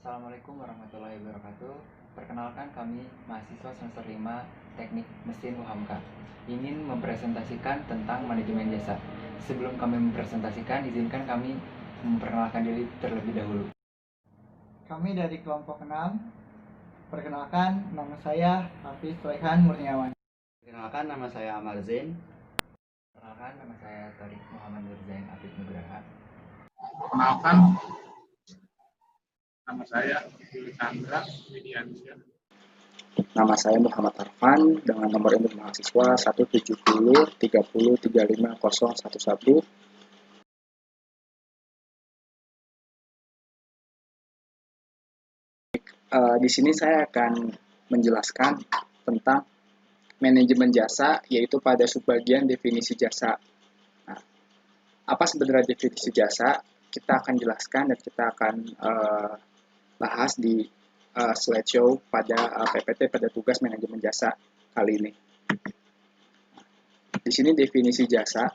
Assalamualaikum warahmatullahi wabarakatuh. Perkenalkan kami mahasiswa semester 5 Teknik Mesin UHAMKA ingin mempresentasikan tentang manajemen jasa. Sebelum kami mempresentasikan, izinkan kami memperkenalkan diri terlebih dahulu. Kami dari kelompok 6. Perkenalkan, nama saya Hafiz Sulaiman Murniawan. Perkenalkan, nama saya Amar Zain. Perkenalkan, nama saya Tariq Muhammad Nurzain Afif Nugraha. Perkenalkan, nama saya Yuli Chandra Widiansyah. Nama saya Muhammad Arfan dengan nomor induk mahasiswa 17030350011. Di sini saya akan menjelaskan tentang manajemen jasa, yaitu pada subbagian definisi jasa. Nah, apa sebenarnya definisi jasa? Kita akan jelaskan dan kita akan bahas di slideshow pada PPT pada tugas manajemen jasa kali ini. Di sini definisi jasa.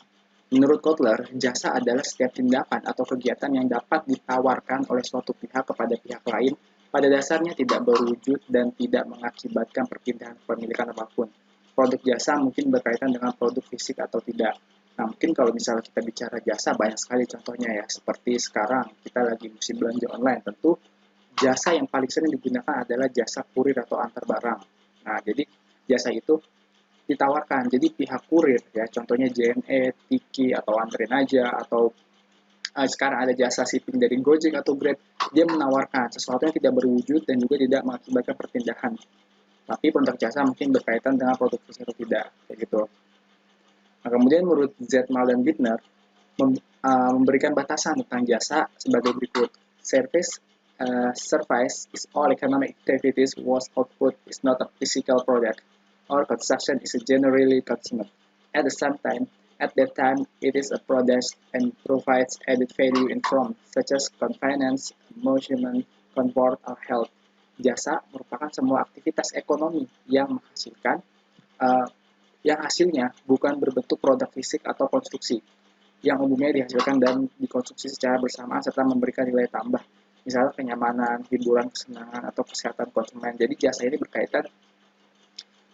Menurut Kotler, jasa adalah setiap tindakan atau kegiatan yang dapat ditawarkan oleh suatu pihak kepada pihak lain, pada dasarnya tidak berwujud dan tidak mengakibatkan perpindahan kepemilikan apapun. Produk jasa mungkin berkaitan dengan produk fisik atau tidak. Nah, mungkin kalau misalnya kita bicara jasa, banyak sekali contohnya ya. Seperti sekarang, kita lagi musim belanja online. Tentu, jasa yang paling sering digunakan adalah jasa kurir atau antar barang. Nah, jadi jasa itu ditawarkan. Jadi pihak kurir ya, contohnya JNE, Tiki atau Antren Aja atau sekarang ada jasa shipping dari Gojek atau Grab, dia menawarkan sesuatu yang tidak berwujud dan juga tidak mengakibatkan perpindahan. Tapi produk jasa mungkin berkaitan dengan produk fisik atau tidak, kayak gitu. Nah, kemudian menurut Zetmal dan Bittner memberikan batasan tentang jasa sebagai berikut. Service is all economic activities whose output is not a physical product or consumption is generally consumed. At the same time, at that time, it is a product and provides added value in form such as convenience, amusement, comfort, or health. Jasa merupakan semua aktivitas ekonomi yang menghasilkan yang hasilnya bukan berbentuk produk fisik atau konstruksi, yang umumnya dihasilkan dan dikonsumsi secara bersamaan serta memberikan nilai tambah, misalnya kenyamanan, hiburan, kesenangan, atau kesehatan konsumen. Jadi jasa ini berkaitan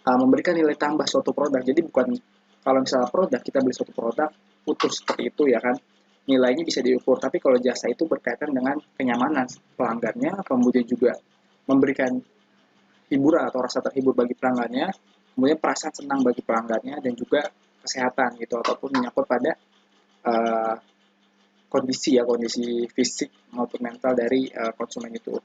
memberikan nilai tambah suatu produk. Jadi bukan kalau misalnya produk, kita beli suatu produk utuh seperti itu ya kan, nilainya bisa diukur. Tapi kalau jasa itu berkaitan dengan kenyamanan pelanggannya, kemudian juga memberikan hiburan atau rasa terhibur bagi pelanggannya, kemudian perasaan senang bagi pelanggannya, dan juga kesehatan gitu, ataupun menyangkut pada kondisi fisik maupun mental dari konsumen itu.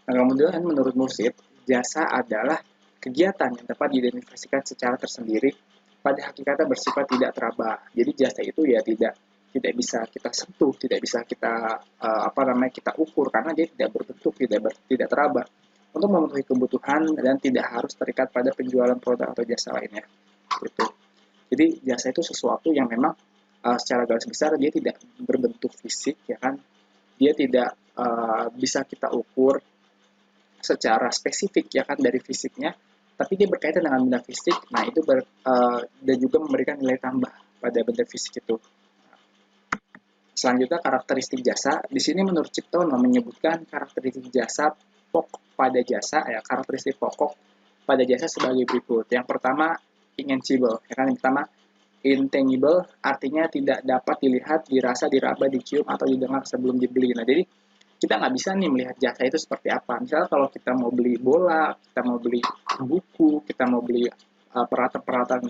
Nah, kemudian menurut Mursid, jasa adalah kegiatan yang dapat diidentifikasikan secara tersendiri, pada hakikatnya bersifat tidak teraba. Jadi jasa itu ya tidak bisa kita sentuh, tidak bisa kita kita ukur, karena dia tidak berbentuk, tidak teraba, untuk memenuhi kebutuhan dan tidak harus terikat pada penjualan produk atau jasa lainnya. Gitu. Jadi jasa itu sesuatu yang memang secara garis besar dia tidak berbentuk fisik, ya kan? Dia tidak bisa kita ukur secara spesifik, ya kan, dari fisiknya, tapi dia berkaitan dengan benda fisik. Nah, itu dan juga memberikan nilai tambah pada benda fisik itu. Selanjutnya, karakteristik jasa. Di sini menurut Ciptono menyebutkan karakteristik jasa pokok pada jasa, ya, karakteristik pokok pada jasa sebagai berikut. Yang pertama, intangible, ya kan? Yang pertama, intangible artinya tidak dapat dilihat, dirasa, diraba, dicium, atau didengar sebelum dibeli. Nah, jadi kita nggak bisa nih melihat jasa itu seperti apa. Misalnya kalau kita mau beli bola, kita mau beli buku, kita mau beli peralatan-peralatan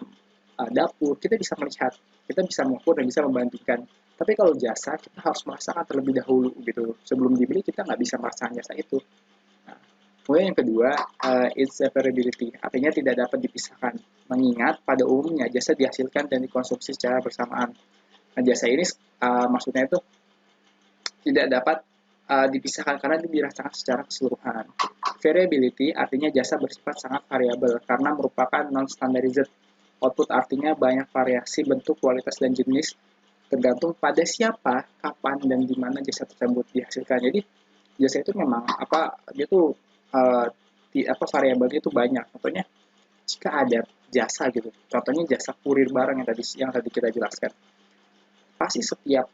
dapur, kita bisa melihat, kita bisa mengukur dan bisa membandingkan. Tapi kalau jasa, kita harus merasakan terlebih dahulu gitu. Sebelum dibeli, kita nggak bisa merasakan jasa itu. Nah, kemudian yang kedua, its separability, artinya tidak dapat dipisahkan. Mengingat pada umumnya jasa dihasilkan dan dikonsumsi secara bersamaan. Nah, jasa ini maksudnya itu tidak dapat dipisahkan karena dirasakan secara keseluruhan. Variability artinya jasa bersifat sangat variabel karena merupakan non-standardized. Output artinya banyak variasi bentuk, kualitas, dan jenis tergantung pada siapa, kapan, dan di mana jasa tersebut dihasilkan. Jadi jasa itu memang dia tuh variabelnya itu banyak. Contohnya jika ada jasa gitu, contohnya jasa kurir barang yang tadi kita jelaskan. pasti setiap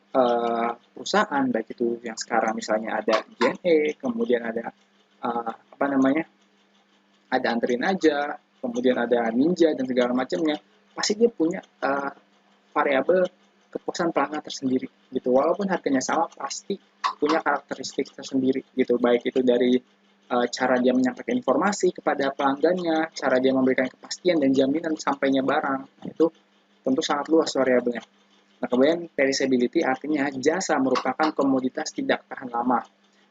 perusahaan, baik itu yang sekarang misalnya ada JNE, kemudian ada apa namanya, ada Anterin Aja, kemudian ada Ninja dan segala macamnya, pasti dia punya variabel kepuasan pelanggan tersendiri gitu. Walaupun harganya sama, pasti punya karakteristik tersendiri gitu. Baik itu dari cara dia menyampaikan informasi kepada pelanggannya, cara dia memberikan kepastian dan jaminan sampainya barang. Nah, itu tentu sangat luas variabelnya. Nah, kemudian perishability artinya jasa merupakan komoditas tidak tahan lama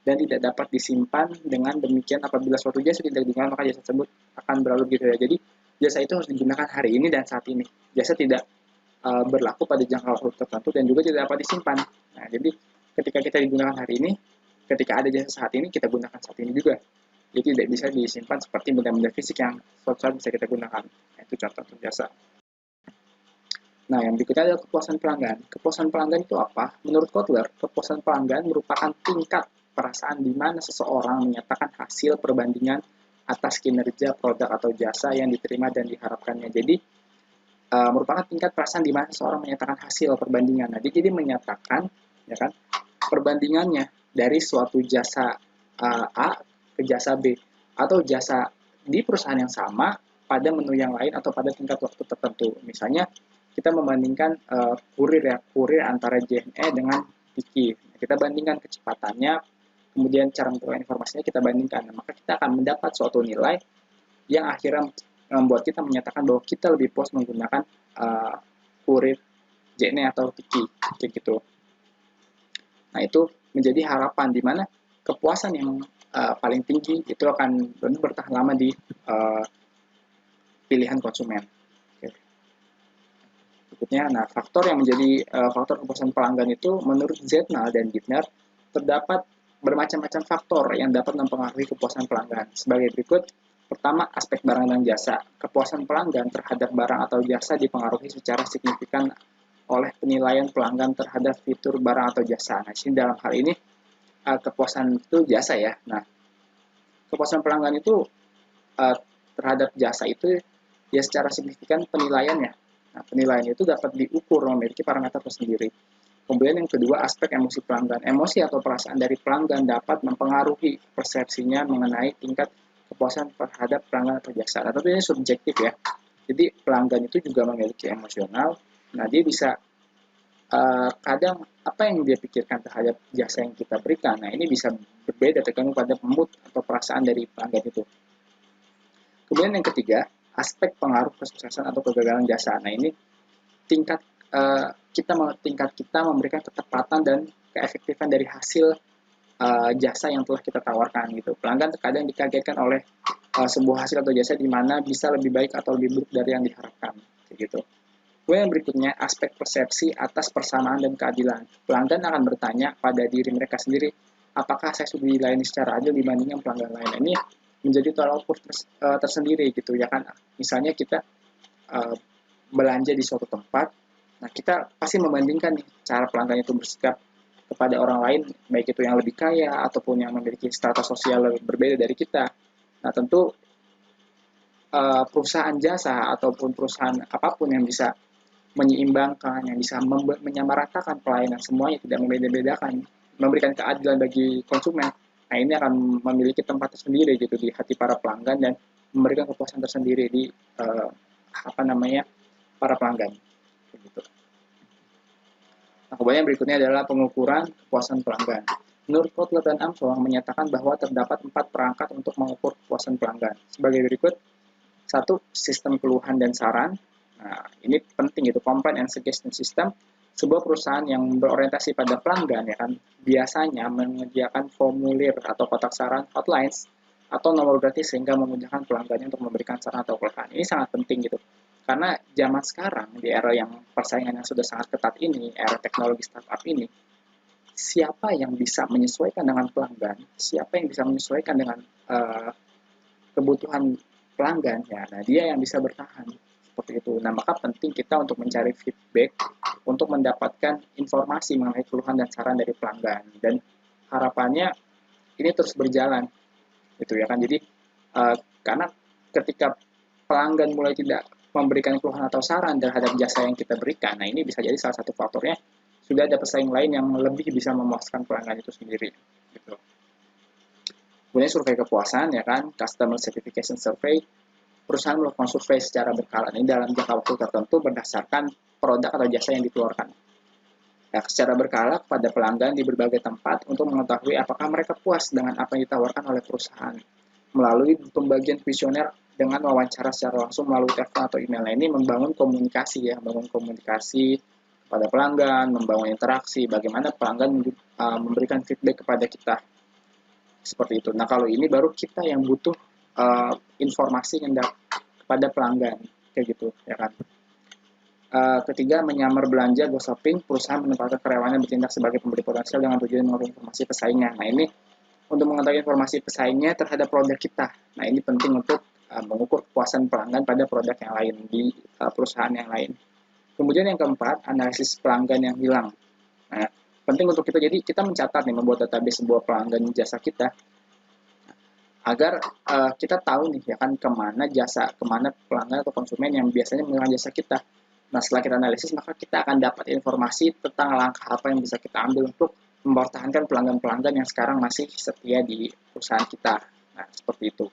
dan tidak dapat disimpan. Dengan demikian, apabila suatu jasa tidak digunakan, maka jasa tersebut akan berlalu gitu ya. Jadi, jasa itu harus digunakan hari ini dan saat ini. Jasa tidak berlaku pada jangka waktu tertentu dan juga tidak dapat disimpan. Nah, jadi ketika kita digunakan hari ini, ketika ada jasa saat ini, kita gunakan saat ini juga. Jadi tidak bisa disimpan seperti benda-benda fisik yang suatu saat bisa kita gunakan. Nah, itu contoh untuk jasa. Nah, yang berikutnya adalah kepuasan pelanggan. Kepuasan pelanggan itu apa? Menurut Kotler, kepuasan pelanggan merupakan tingkat perasaan di mana seseorang menyatakan hasil perbandingan atas kinerja produk atau jasa yang diterima dan diharapkannya. Jadi, merupakan tingkat perasaan di mana seseorang menyatakan hasil perbandingan. Nah, jadi menyatakan, ya kan, perbandingannya dari suatu jasa A ke jasa B atau jasa di perusahaan yang sama pada menu yang lain atau pada tingkat waktu tertentu. Misalnya kita membandingkan kurir antara JNE dengan Tiki. Nah, kita bandingkan kecepatannya, kemudian cara memperoleh informasinya kita bandingkan. Nah, maka kita akan mendapat suatu nilai yang akhirnya membuat kita menyatakan bahwa kita lebih puas menggunakan kurir JNE atau Tiki, kayak gitu. Nah, itu menjadi harapan di mana kepuasan yang paling tinggi itu akan bertahan lama di pilihan konsumen. Oke. Berikutnya, nah, faktor yang menjadi faktor kepuasan pelanggan itu menurut Zetnal dan Gitner terdapat bermacam-macam faktor yang dapat mempengaruhi kepuasan pelanggan. Sebagai berikut. Pertama, aspek barang dan jasa. Kepuasan pelanggan terhadap barang atau jasa dipengaruhi secara signifikan oleh penilaian pelanggan terhadap fitur barang atau jasa. Nah, sini dalam hal ini kepuasan itu jasa ya. Nah, kepuasan pelanggan itu terhadap jasa itu ya secara signifikan penilaiannya. Nah, penilaian itu dapat diukur memiliki parameter tersendiri. Kemudian yang kedua, aspek emosi pelanggan. Emosi atau perasaan dari pelanggan dapat mempengaruhi persepsinya mengenai tingkat kepuasan terhadap pelanggan atau jasa. Nah, tentu ini subjektif ya. Jadi pelanggan itu juga memiliki emosional. Nah, dia bisa kadang apa yang dia pikirkan terhadap jasa yang kita berikan. Nah, ini bisa berbeda tergantung pada mood atau perasaan dari pelanggan itu. Kemudian yang ketiga, aspek pengaruh kesuksesan atau kegagalan jasa. Nah, ini tingkat kita memberikan ketepatan dan keefektifan dari hasil jasa yang telah kita tawarkan gitu. Pelanggan terkadang dikagetkan oleh sebuah hasil atau jasa di mana bisa lebih baik atau lebih buruk dari yang diharapkan gitu. Kemudian yang berikutnya, aspek persepsi atas persamaan dan keadilan. Pelanggan akan bertanya pada diri mereka sendiri, apakah saya sudah dilayani secara adil dibandingkan pelanggan lain. Ini menjadi tolak ukur tersendiri gitu ya kan. Misalnya kita belanja di suatu tempat, nah kita pasti membandingkan nih cara pelanggan itu bersikap kepada orang lain, baik itu yang lebih kaya ataupun yang memiliki strata sosial lebih berbeda dari kita. Nah, tentu perusahaan jasa ataupun perusahaan apapun yang bisa menyeimbangkan, yang bisa menyamaratakan pelayanan semuanya, tidak membeda-bedakan, memberikan keadilan bagi konsumen. Nah, ini akan memiliki tempat tersendiri gitu di hati para pelanggan dan memberikan kepuasan tersendiri di para pelanggan. Gitu. Nah, kemudian berikutnya adalah pengukuran kepuasan pelanggan. Menurut Kotler dan Armstrong menyatakan bahwa terdapat 4 perangkat untuk mengukur kepuasan pelanggan. Sebagai berikut, 1. Sistem keluhan dan saran. Nah, ini penting itu, complaint and suggestion system. Sebuah perusahaan yang berorientasi pada pelanggan ya kan, biasanya menyediakan formulir atau kotak saran hotlines atau nomor gratis sehingga memudahkan pelanggannya untuk memberikan saran atau keluhan. Ini sangat penting gitu. Karena zaman sekarang, di era yang persaingan yang sudah sangat ketat ini, era teknologi startup ini, siapa yang bisa menyesuaikan dengan pelanggan, siapa yang bisa menyesuaikan dengan kebutuhan pelanggan, ya, nah dia yang bisa bertahan, seperti itu. Nah, maka penting kita untuk mencari feedback, untuk mendapatkan informasi mengenai keluhan dan saran dari pelanggan, dan harapannya ini terus berjalan, gitu ya kan. Jadi, karena ketika pelanggan mulai tidak memberikan keluhan atau saran terhadap jasa yang kita berikan, nah ini bisa jadi salah satu faktornya sudah ada pesaing lain yang lebih bisa memuaskan pelanggan itu sendiri. Gitu. Kemudian survei kepuasan, ya kan, customer certification survey, perusahaan melakukan survei secara berkala ini dalam jangka waktu tertentu berdasarkan produk atau jasa yang dikeluarkan. Ya, secara berkala kepada pelanggan di berbagai tempat untuk mengetahui apakah mereka puas dengan apa yang ditawarkan oleh perusahaan. Melalui pembagian kuesioner dengan wawancara secara langsung melalui telepon atau email ini membangun komunikasi ya, membangun komunikasi kepada pelanggan, membangun interaksi, bagaimana pelanggan memberikan feedback kepada kita. Seperti itu. Nah, kalau ini baru kita yang butuh informasi yang kepada pelanggan, kayak gitu, ya kan. Ketiga, menyamar belanja, gosiping, perusahaan menempatkan karyawannya bertindak sebagai pembeli potensial dengan tujuan mengetahui informasi pesaingnya. Nah, ini untuk mengetahui informasi pesaingnya terhadap produk kita. Nah, ini penting untuk mengukur kepuasan pelanggan pada produk yang lain di perusahaan yang lain. Kemudian yang keempat, analisis pelanggan yang hilang. Nah, penting untuk kita, jadi kita mencatat nih, membuat database sebuah pelanggan jasa kita, agar kita tahu nih ya kan kemana pelanggan atau konsumen yang biasanya menggunakan jasa kita. Nah, setelah kita analisis, maka kita akan dapat informasi tentang langkah apa yang bisa kita ambil untuk mempertahankan pelanggan-pelanggan yang sekarang masih setia di perusahaan kita. Nah, seperti itu.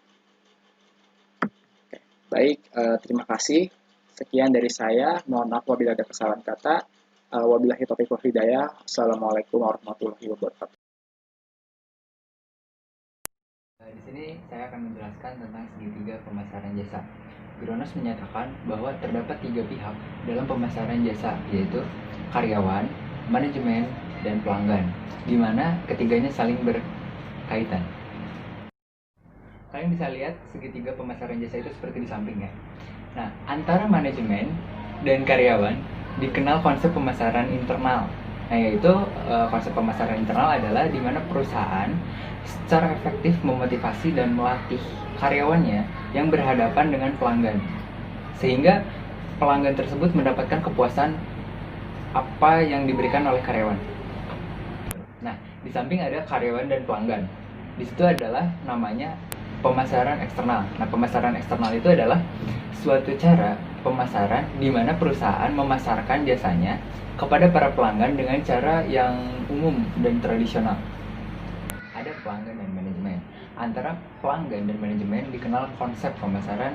Oke. Baik, terima kasih. Sekian dari saya. Mohon maaf apabila ada kesalahan kata. Wabillahi taufiq wal hidayah. Assalamualaikum warahmatullahi wabarakatuh. Di sini saya akan menjelaskan tentang segitiga pemasaran jasa. Gronos menyatakan bahwa terdapat 3 pihak dalam pemasaran jasa, yaitu karyawan, manajemen, dan pelanggan, di mana ketiganya saling berkaitan. Kalian bisa lihat segitiga pemasaran jasa itu seperti di samping ya. Nah, antara manajemen dan karyawan dikenal konsep pemasaran internal. Nah, yaitu konsep pemasaran internal adalah di mana perusahaan secara efektif memotivasi dan melatih karyawannya yang berhadapan dengan pelanggan, sehingga pelanggan tersebut mendapatkan kepuasan apa yang diberikan oleh karyawan. Nah, di samping ada karyawan dan pelanggan. Di situ adalah namanya pemasaran eksternal. Nah, pemasaran eksternal itu adalah suatu cara pemasaran di mana perusahaan memasarkan jasanya kepada para pelanggan dengan cara yang umum dan tradisional. Ada pelanggan dan manajemen. Antara pelanggan dan manajemen dikenal konsep pemasaran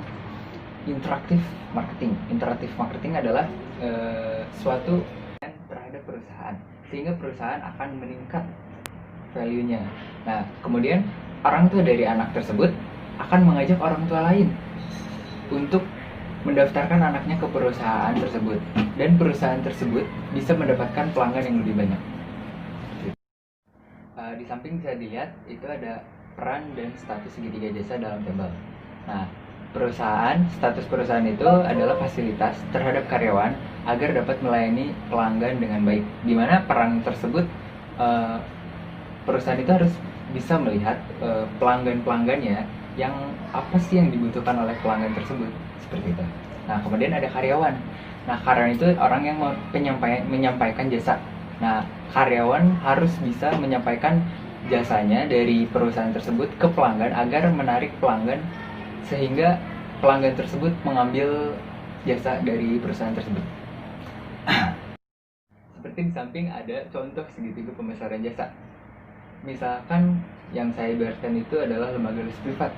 interaktif marketing. Interaktif marketing adalah suatu terhadap perusahaan, sehingga perusahaan akan meningkat value-nya. Nah, kemudian orang tua dari anak tersebut akan mengajak orang tua lain untuk mendaftarkan anaknya ke perusahaan tersebut, dan perusahaan tersebut bisa mendapatkan pelanggan yang lebih banyak. Di samping bisa dilihat itu ada peran dan status segitiga jasa dalam tabel. Nah, status perusahaan itu adalah fasilitas terhadap karyawan agar dapat melayani pelanggan dengan baik. Di mana peran tersebut, perusahaan itu harus bisa melihat pelanggan-pelanggannya yang apa sih yang dibutuhkan oleh pelanggan tersebut, seperti itu. Nah, kemudian ada karyawan. Nah, karyawan itu orang yang menyampaikan jasa. Nah, karyawan harus bisa menyampaikan jasanya dari perusahaan tersebut ke pelanggan agar menarik pelanggan, sehingga pelanggan tersebut mengambil jasa dari perusahaan tersebut. Seperti di samping ada contoh segitiga pemasaran jasa. Misalkan yang saya ibaratkan itu adalah lembaga les privat.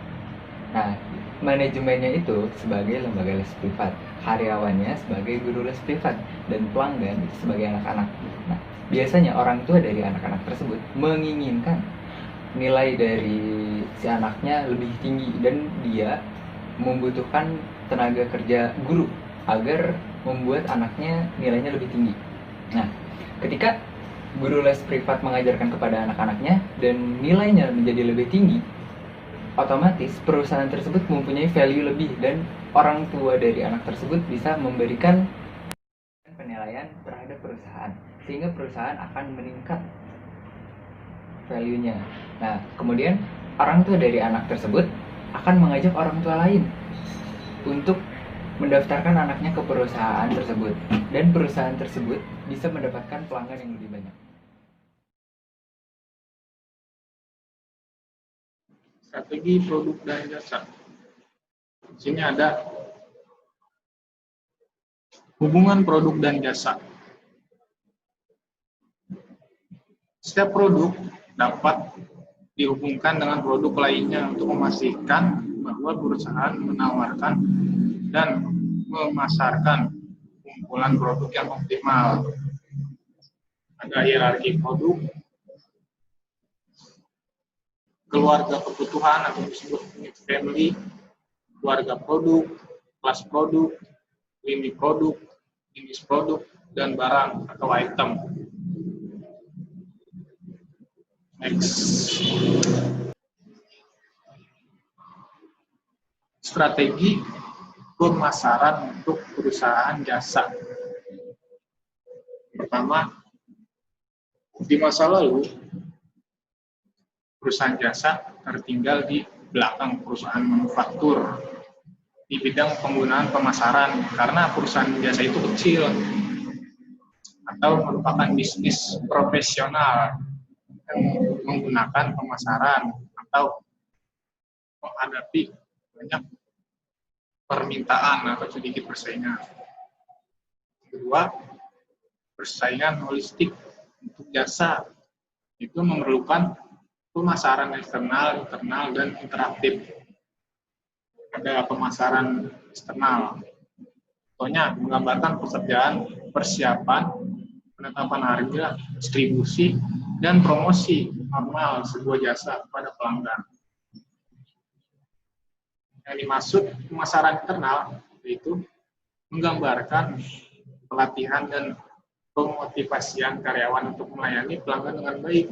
Nah, manajemennya itu sebagai lembaga les privat, karyawannya sebagai guru les privat, dan pelanggan itu sebagai anak-anak. Nah, biasanya orang tua dari anak-anak tersebut menginginkan nilai dari si anaknya lebih tinggi, dan dia membutuhkan tenaga kerja guru agar membuat anaknya nilainya lebih tinggi. Nah, ketika guru les privat mengajarkan kepada anak-anaknya dan nilainya menjadi lebih tinggi, otomatis perusahaan tersebut mempunyai value lebih, dan orang tua dari anak tersebut bisa memberikan penilaian terhadap perusahaan, sehingga perusahaan akan meningkat value-nya. Nah, kemudian orang tua dari anak tersebut akan mengajak orang tua lain untuk mendaftarkan anaknya ke perusahaan tersebut, dan perusahaan tersebut bisa mendapatkan pelanggan yang lebih banyak. Strategi produk dan jasa. Di sini ada hubungan produk dan jasa. Setiap produk dapat dihubungkan dengan produk lainnya untuk memastikan bahwa perusahaan menawarkan dan memasarkan kumpulan produk yang optimal. Ada hierarki produk, keluarga kebutuhan atau disebut unit family, keluarga produk, kelas produk, lini produk, jenis produk, dan barang atau item. Next. Strategi pemasaran untuk perusahaan jasa. Pertama, di masa lalu, perusahaan jasa tertinggal di belakang perusahaan manufaktur di bidang penggunaan pemasaran karena perusahaan jasa itu kecil atau merupakan bisnis profesional yang menggunakan pemasaran atau menghadapi banyak permintaan atau sedikit persaingan. Kedua, persaingan holistik untuk jasa itu memerlukan pemasaran eksternal, internal, dan interaktif. Ada pemasaran eksternal, contohnya menggambarkan pekerjaan persiapan, penetapan harga, distribusi, dan promosi normal sebuah jasa kepada pelanggan. Yang dimaksud pemasaran internal yaitu menggambarkan pelatihan dan pemotivasian karyawan untuk melayani pelanggan dengan baik.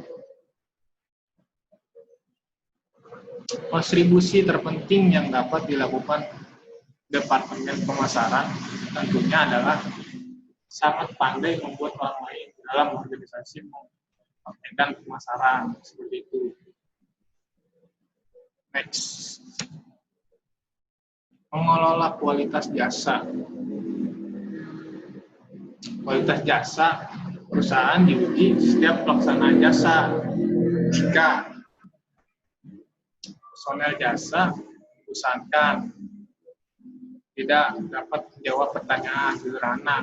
Kontribusi terpenting yang dapat dilakukan Departemen Pemasaran tentunya adalah sangat pandai membuat orang lain dalam organisasi mengembangkan pemasaran seperti itu. Next. Mengelola kualitas jasa. Kualitas jasa perusahaan diuji setiap pelaksanaan jasa. Jika personel jasa dipesankan tidak dapat menjawab pertanyaan sederhana,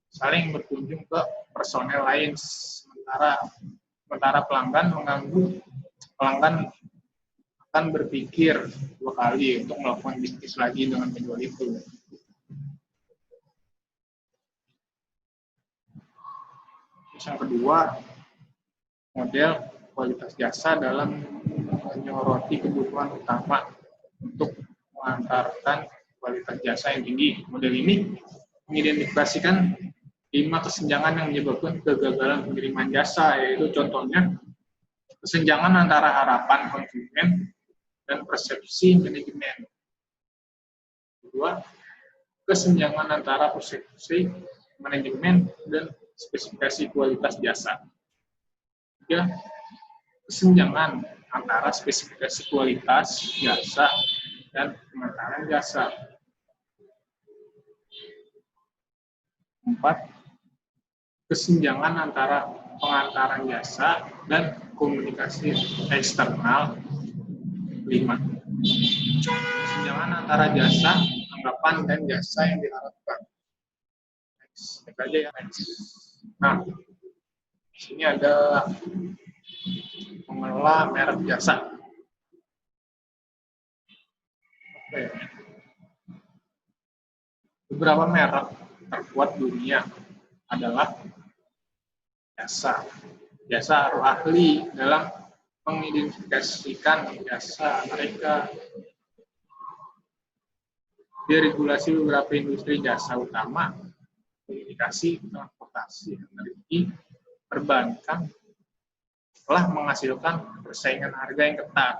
saling berkunjung ke personel lain, sementara pelanggan mengganggu, pelanggan akan berpikir 2 kali untuk melakukan bisnis lagi dengan penjual itu. Terus yang kedua, model kualitas jasa dalam menyoroti kebutuhan utama untuk mengantarkan kualitas jasa yang tinggi. Model ini mengidentifikasikan 5 kesenjangan yang menyebabkan kegagalan pengiriman jasa, yaitu contohnya kesenjangan antara harapan konsumen dan persepsi manajemen. Kedua, kesenjangan antara persepsi manajemen dan spesifikasi kualitas jasa. Tiga, kesenjangan antara spesifikasi kualitas jasa dan pengantaran jasa. 4, kesenjangan antara pengantaran jasa dan komunikasi eksternal. 5, kesenjangan antara jasa, anggapan, dan jasa yang diharapkan. Next aja ya. Nah, di sini ada mengelola merek jasa. Oke. Beberapa merek terkuat dunia adalah jasa. Jasa ahli dalam mengidentifikasikan jasa mereka. Deregulasi beberapa industri jasa utama, komunikasi, transportasi, energi, perbankan, telah menghasilkan persaingan harga yang ketat.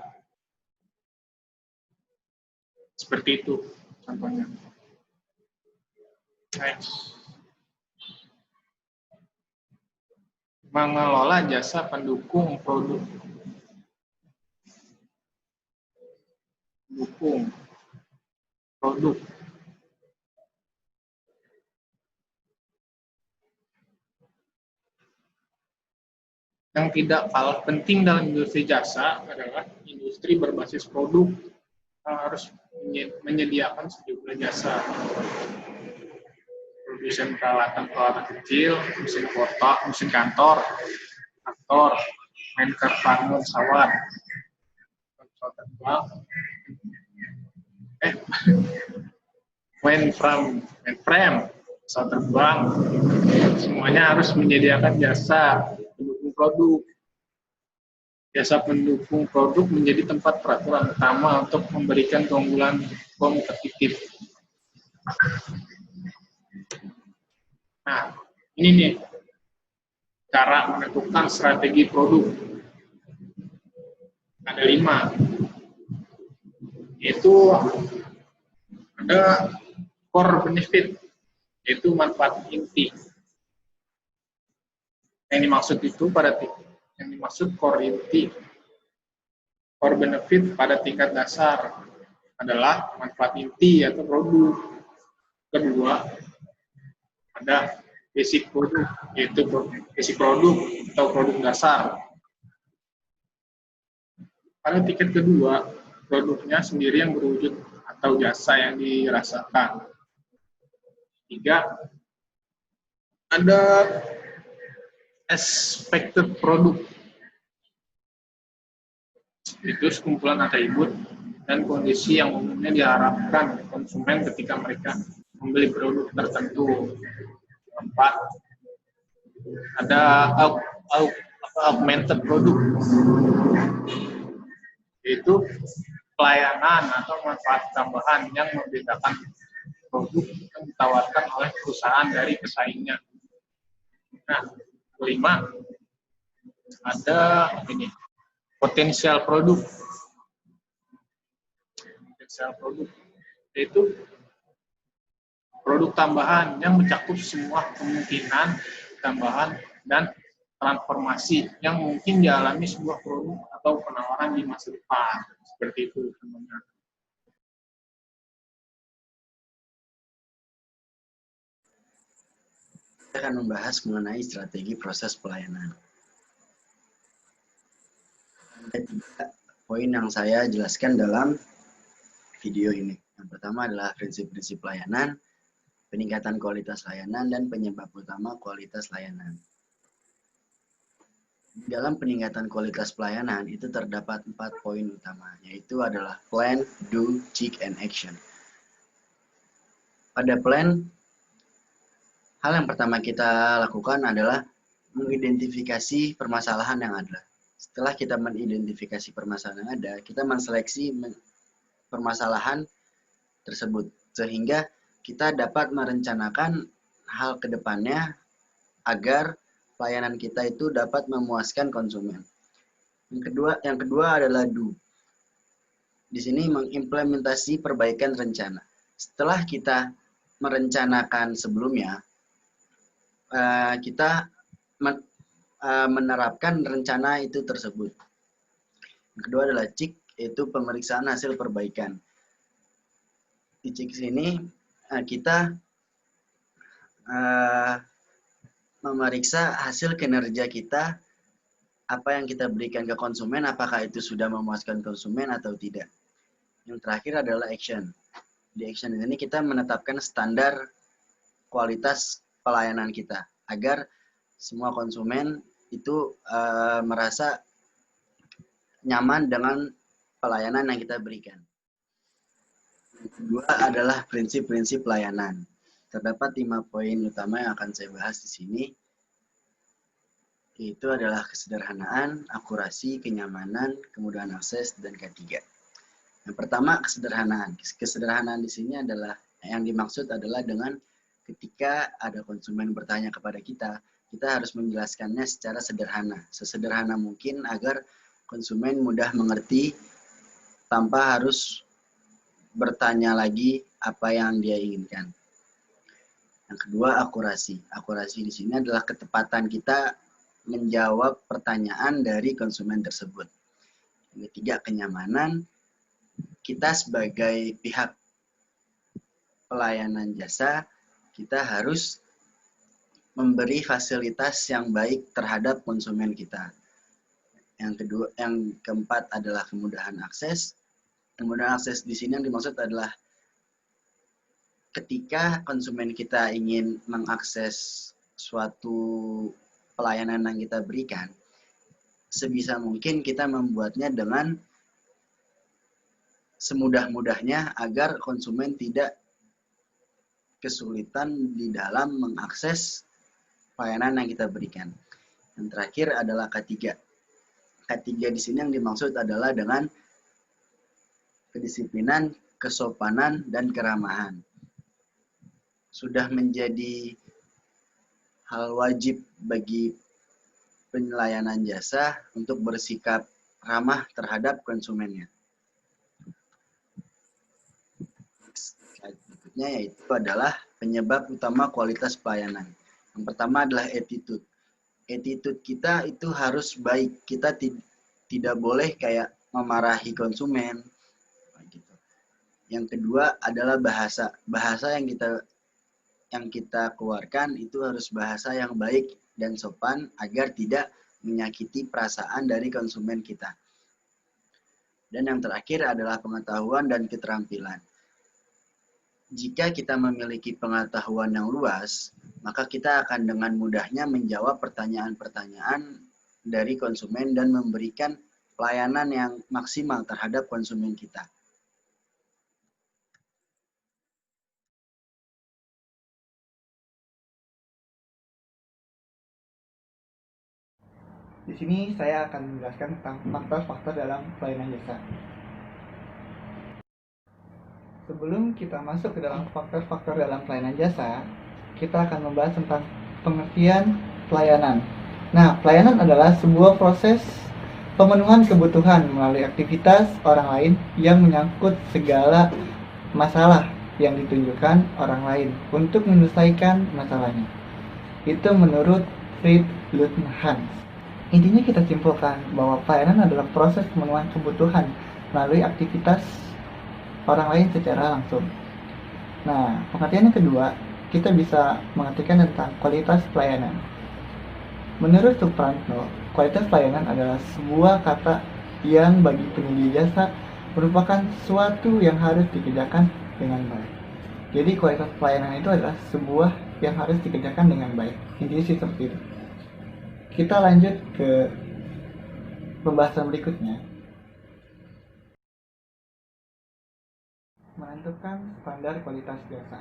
Seperti itu contohnya. Next. Mengelola jasa pendukung produk. Pendukung produk. Yang tidak kalah penting dalam industri jasa adalah industri berbasis produk yang harus menyediakan sejumlah jasa. Produsen peralatan kecil, mesin kotak, mesin kantor, motor, main bangun pesawat, pesawat terbang, mainframe, pesawat terbang, semuanya harus menyediakan jasa pendukung produk. Jasa pendukung produk menjadi tempat peraturan utama untuk memberikan keunggulan kompetitif. Nah, ini nih cara menentukan strategi produk. Ada 5, yaitu ada core benefit, yaitu manfaat inti. Yang dimaksud itu yang dimaksud core inti, core benefit pada tingkat dasar adalah manfaat inti atau produk. Kedua, ada basic produk, yaitu basic produk atau produk dasar. Pada tingkat kedua, produknya sendiri yang berwujud atau jasa yang dirasakan. 3, ada expected produk. Itu sekumpulan atribut dan kondisi yang umumnya diharapkan konsumen ketika mereka membeli produk tertentu. 4, ada augmented produk, yaitu pelayanan atau manfaat tambahan yang membedakan produk yang ditawarkan oleh perusahaan dari pesaingnya. Nah, 5, ada ini potensial produk. Potensial produk yaitu produk tambahan yang mencakup semua kemungkinan tambahan dan transformasi yang mungkin dialami sebuah produk atau penawaran di masa depan. Seperti itu, teman-teman. Kita akan membahas mengenai strategi proses pelayanan. Ada 3 poin yang saya jelaskan dalam video ini. Yang pertama adalah prinsip-prinsip pelayanan, peningkatan kualitas layanan, dan penyebab utama kualitas layanan. Di dalam peningkatan kualitas pelayanan itu terdapat 4 poin utama, yaitu adalah plan, do, check, and action. Pada plan, hal yang pertama kita lakukan adalah mengidentifikasi permasalahan yang ada. Setelah kita mengidentifikasi permasalahan yang ada, kita menseleksi permasalahan tersebut, sehingga kita dapat merencanakan hal ke depannya agar pelayanan kita itu dapat memuaskan konsumen. Yang kedua adalah do. Di sini mengimplementasi perbaikan rencana. Setelah kita merencanakan sebelumnya, kita menerapkan rencana itu tersebut. Yang kedua adalah check, yaitu pemeriksaan hasil perbaikan. Di check sini kita memeriksa hasil kinerja kita, apa yang kita berikan ke konsumen, apakah itu sudah memuaskan konsumen atau tidak. Yang terakhir adalah action. Di action ini kita menetapkan standar kualitas pelayanan kita, agar semua konsumen itu merasa nyaman dengan pelayanan yang kita berikan. Yang kedua adalah prinsip-prinsip pelayanan. Terdapat 5 poin utama yang akan saya bahas di sini, yaitu adalah kesederhanaan, akurasi, kenyamanan, kemudahan akses, dan ketiga. Yang pertama, kesederhanaan. Kesederhanaan di sini adalah yang dimaksud adalah dengan ketika ada konsumen bertanya kepada kita, kita harus menjelaskannya secara sederhana, sesederhana mungkin agar konsumen mudah mengerti tanpa harus bertanya lagi apa yang dia inginkan. Yang kedua, akurasi. Akurasi di sini adalah ketepatan kita menjawab pertanyaan dari konsumen tersebut. Yang ketiga, kenyamanan. Kita sebagai pihak pelayanan jasa, kita harus memberi fasilitas yang baik terhadap konsumen kita. Yang keempat adalah kemudahan akses. Kemudahan akses di sini yang dimaksud adalah ketika konsumen kita ingin mengakses suatu pelayanan yang kita berikan, sebisa mungkin kita membuatnya dengan semudah-mudahnya agar konsumen tidak kesulitan di dalam mengakses pelayanan yang kita berikan. Yang terakhir adalah K3. K3 di sini yang dimaksud adalah dengan kedisiplinan, kesopanan, dan keramahan. Sudah menjadi hal wajib bagi pelayanan jasa untuk bersikap ramah terhadap konsumennya. Berikutnya yaitu adalah penyebab utama kualitas pelayanan. Yang pertama adalah attitude. Attitude kita itu harus baik. Kita tidak boleh kayak memarahi konsumen. Gitu. Yang kedua adalah bahasa. Bahasa yang kita keluarkan itu harus bahasa yang baik dan sopan agar tidak menyakiti perasaan dari konsumen kita. Dan yang terakhir adalah pengetahuan dan keterampilan. Jika kita memiliki pengetahuan yang luas, maka kita akan dengan mudahnya menjawab pertanyaan-pertanyaan dari konsumen dan memberikan pelayanan yang maksimal terhadap konsumen kita. Di sini saya akan menjelaskan tentang faktor-faktor dalam pelayanan jasa. Sebelum kita masuk ke dalam faktor-faktor dalam pelayanan jasa, kita akan membahas tentang pengertian pelayanan. Nah, pelayanan adalah sebuah proses pemenuhan kebutuhan melalui aktivitas orang lain yang menyangkut segala masalah yang ditunjukkan orang lain untuk menyelesaikan masalahnya. Itu menurut Friedrich Hans. Intinya kita simpulkan bahwa pelayanan adalah proses pemenuhan kebutuhan melalui aktivitas orang lain secara langsung. Nah, pengertian yang kedua, kita bisa mengartikan tentang kualitas pelayanan. Menurut Suprantno, kualitas pelayanan adalah sebuah kata yang bagi penyedia jasa merupakan sesuatu yang harus dikerjakan dengan baik. Jadi kualitas pelayanan itu adalah sebuah yang harus dikerjakan dengan baik. Intinya sih seperti itu. Kita lanjut ke pembahasan berikutnya. Menentukan standar kualitas jasa.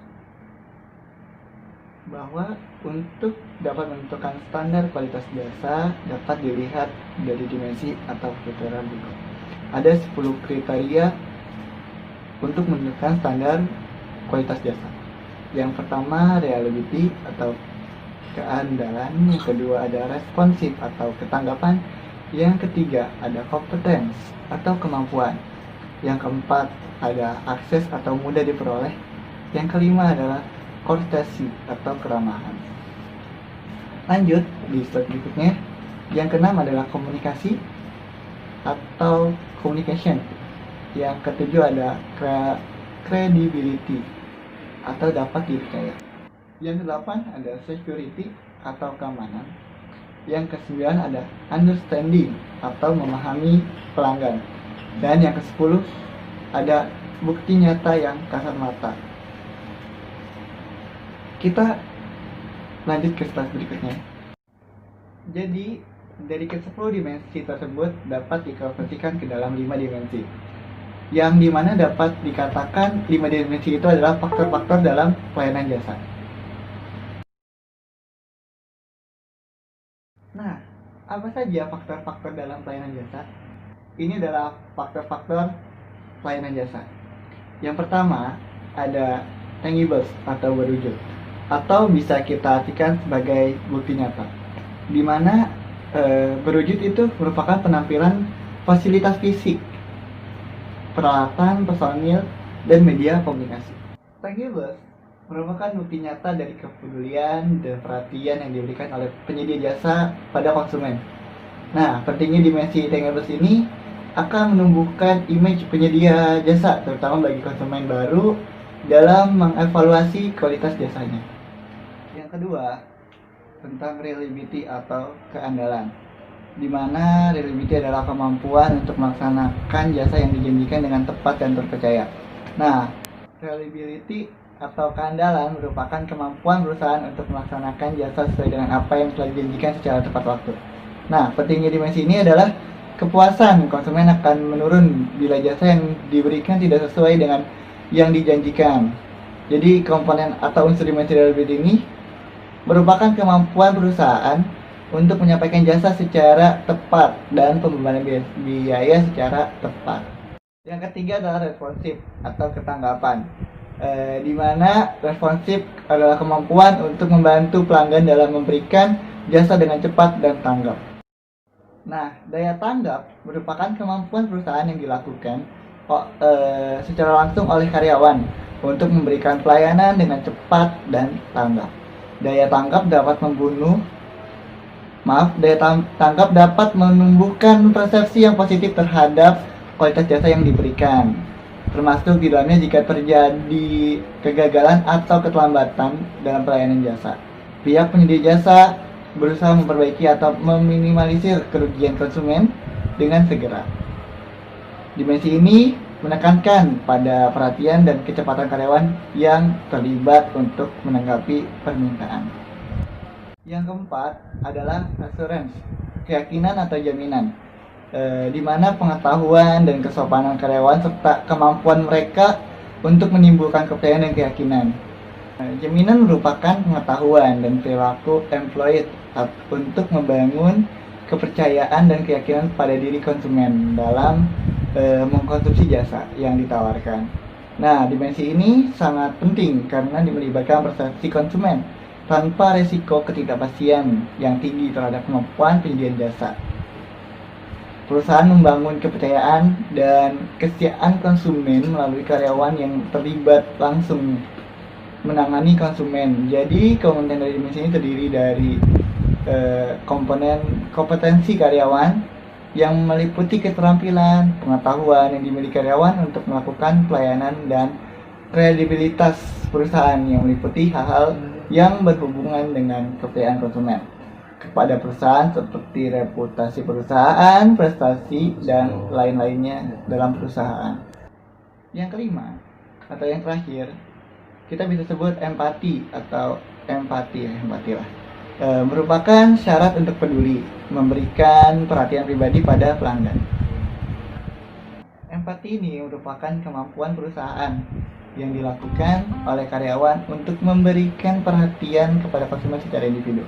Bahwa untuk dapat menentukan standar kualitas jasa dapat dilihat dari dimensi atau kriteria berikut. Ada 10 kriteria untuk menentukan standar kualitas jasa. Yang pertama, reliability atau keandalan. Yang kedua ada responsif atau ketanggapan. Yang ketiga ada competence atau kemampuan. Yang keempat ada akses atau mudah diperoleh. Yang kelima adalah courtesy atau keramahan. Lanjut di slide berikutnya. Yang keenam adalah komunikasi atau communication. Yang ketujuh ada credibility atau dapat dipercaya. Yang kedelapan ada security atau keamanan. Yang kesembilan ada understanding atau memahami pelanggan. Dan yang ke-10 ada bukti nyata yang kasat mata. Kita lanjut ke slide berikutnya. Jadi dari ke-10 dimensi tersebut dapat dikonversikan ke dalam 5 dimensi. Yang dimana dapat dikatakan 5 dimensi itu adalah faktor-faktor dalam pelayanan jasa. Nah, apa saja faktor-faktor dalam pelayanan jasa? Ini adalah faktor-faktor pelayanan jasa. Yang pertama, ada tangibles atau berwujud, atau bisa kita artikan sebagai bukti nyata, di mana berwujud itu merupakan penampilan fasilitas fisik, peralatan, personil, dan media komunikasi. Tangibles merupakan bukti nyata dari kepedulian dan perhatian yang diberikan oleh penyedia jasa pada konsumen. Nah, pentingnya dimensi tangibles ini akan menumbuhkan image penyedia jasa, terutama bagi konsumen baru dalam mengevaluasi kualitas jasanya. Yang kedua, tentang reliability atau keandalan, di mana reliability adalah kemampuan untuk melaksanakan jasa yang dijanjikan dengan tepat dan terpercaya. Nah, reliability atau keandalan merupakan kemampuan perusahaan untuk melaksanakan jasa sesuai dengan apa yang telah dijanjikan secara tepat waktu. Nah, pentingnya dimensi ini adalah kepuasan konsumen akan menurun bila jasa yang diberikan tidak sesuai dengan yang dijanjikan. Jadi komponen atau unsur dimensi reliability ini merupakan kemampuan perusahaan untuk menyampaikan jasa secara tepat dan pembebanan biaya secara tepat. Yang ketiga adalah responsif atau ketanggapan, di mana responsif adalah kemampuan untuk membantu pelanggan dalam memberikan jasa dengan cepat dan tanggap. Nah, daya tanggap merupakan kemampuan perusahaan yang dilakukan secara langsung oleh karyawan untuk memberikan pelayanan dengan cepat dan tanggap. Daya tanggap dapat tanggap dapat menumbuhkan persepsi yang positif terhadap kualitas jasa yang diberikan, termasuk di dalamnya jika terjadi kegagalan atau keterlambatan dalam pelayanan jasa. Pihak penyedia jasa berusaha memperbaiki atau meminimalisir kerugian konsumen dengan segera. Dimensi ini menekankan pada perhatian dan kecepatan karyawan yang terlibat untuk menanggapi permintaan. Yang keempat adalah assurance, keyakinan atau jaminan, di mana pengetahuan dan kesopanan karyawan serta kemampuan mereka untuk menimbulkan kepercayaan dan keyakinan. Jaminan merupakan pengetahuan dan perilaku employee untuk membangun kepercayaan dan keyakinan pada diri konsumen dalam mengkonsumsi jasa yang ditawarkan. Nah, dimensi ini sangat penting karena melibatkan persepsi konsumen tanpa resiko ketidakpastian yang tinggi terhadap kemampuan penyediaan jasa. Perusahaan membangun kepercayaan dan kesetiaan konsumen melalui karyawan yang terlibat langsung menangani konsumen. Jadi komponen dari dimensi ini terdiri dari komponen kompetensi karyawan yang meliputi keterampilan, pengetahuan yang dimiliki karyawan untuk melakukan pelayanan, dan kredibilitas perusahaan yang meliputi hal-hal yang berhubungan dengan kepercayaan konsumen kepada perusahaan seperti reputasi perusahaan, prestasi, dan lain-lainnya dalam perusahaan. Yang kelima atau yang terakhir, kita bisa sebut empati atau empati lah. Merupakan syarat untuk peduli, memberikan perhatian pribadi pada pelanggan. Empati ini merupakan kemampuan perusahaan yang dilakukan oleh karyawan untuk memberikan perhatian kepada konsumen secara individu.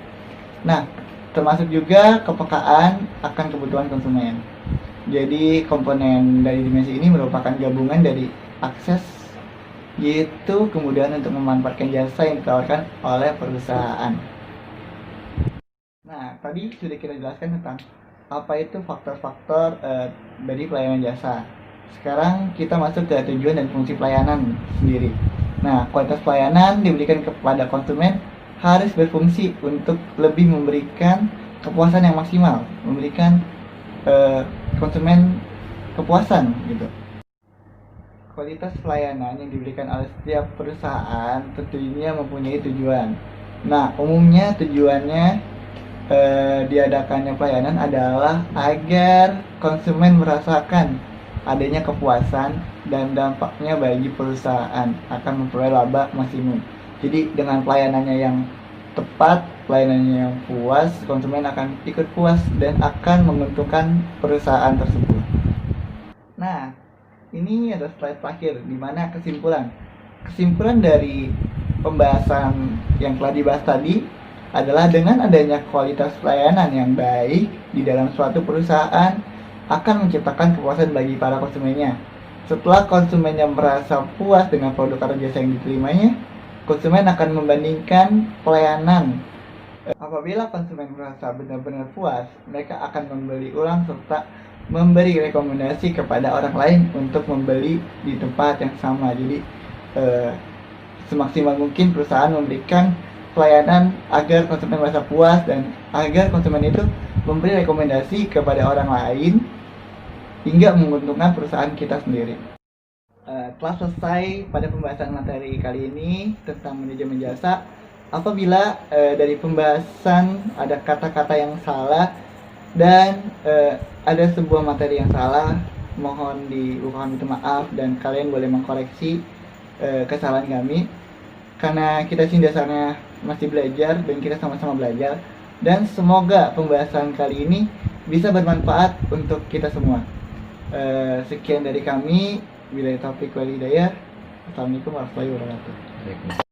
Nah, termasuk juga kepekaan akan kebutuhan konsumen. Jadi komponen dari dimensi ini merupakan gabungan dari akses, yaitu kemudahan untuk memanfaatkan jasa yang ditawarkan oleh perusahaan. Nah, tadi sudah kita jelaskan tentang apa itu faktor-faktor dari pelayanan jasa. Sekarang kita masuk ke tujuan dan fungsi pelayanan sendiri. Nah, kualitas pelayanan diberikan kepada konsumen harus berfungsi untuk lebih memberikan kepuasan yang maksimal, memberikan konsumen kepuasan gitu. Kualitas pelayanan yang diberikan oleh setiap perusahaan tentunya mempunyai tujuan. Nah, umumnya tujuannya diadakannya pelayanan adalah agar konsumen merasakan adanya kepuasan dan dampaknya bagi perusahaan akan memperoleh laba maksimum. Jadi dengan pelayanannya yang tepat, pelayanannya yang puas, konsumen akan ikut puas dan akan menguntungkan perusahaan tersebut. Nah, ini adalah slide terakhir, di mana kesimpulan dari pembahasan yang telah dibahas tadi adalah dengan adanya kualitas pelayanan yang baik di dalam suatu perusahaan akan menciptakan kepuasan bagi para konsumennya. Setelah konsumennya merasa puas dengan produk atau jasa yang diterimanya, konsumen akan membandingkan pelayanan. Apabila konsumen merasa benar-benar puas, mereka akan membeli ulang serta memberi rekomendasi kepada orang lain untuk membeli di tempat yang sama. Jadi semaksimal mungkin perusahaan memberikan pelayanan agar konsumen merasa puas dan agar konsumen itu memberi rekomendasi kepada orang lain hingga menguntungkan perusahaan kita sendiri. Telah selesai pada pembahasan materi kali ini tentang manajemen jasa. Apabila dari pembahasan ada kata-kata yang salah dan ada sebuah materi yang salah, mohon minta maaf dan kalian boleh mengkoreksi kesalahan kami, karena kita sih dasarnya masih belajar dan kita sama-sama belajar. Dan semoga pembahasan kali ini bisa bermanfaat untuk kita semua. Sekian dari kami, Wilayah Taufik Wal Hidayah. Assalamualaikum warahmatullahi wabarakatuh.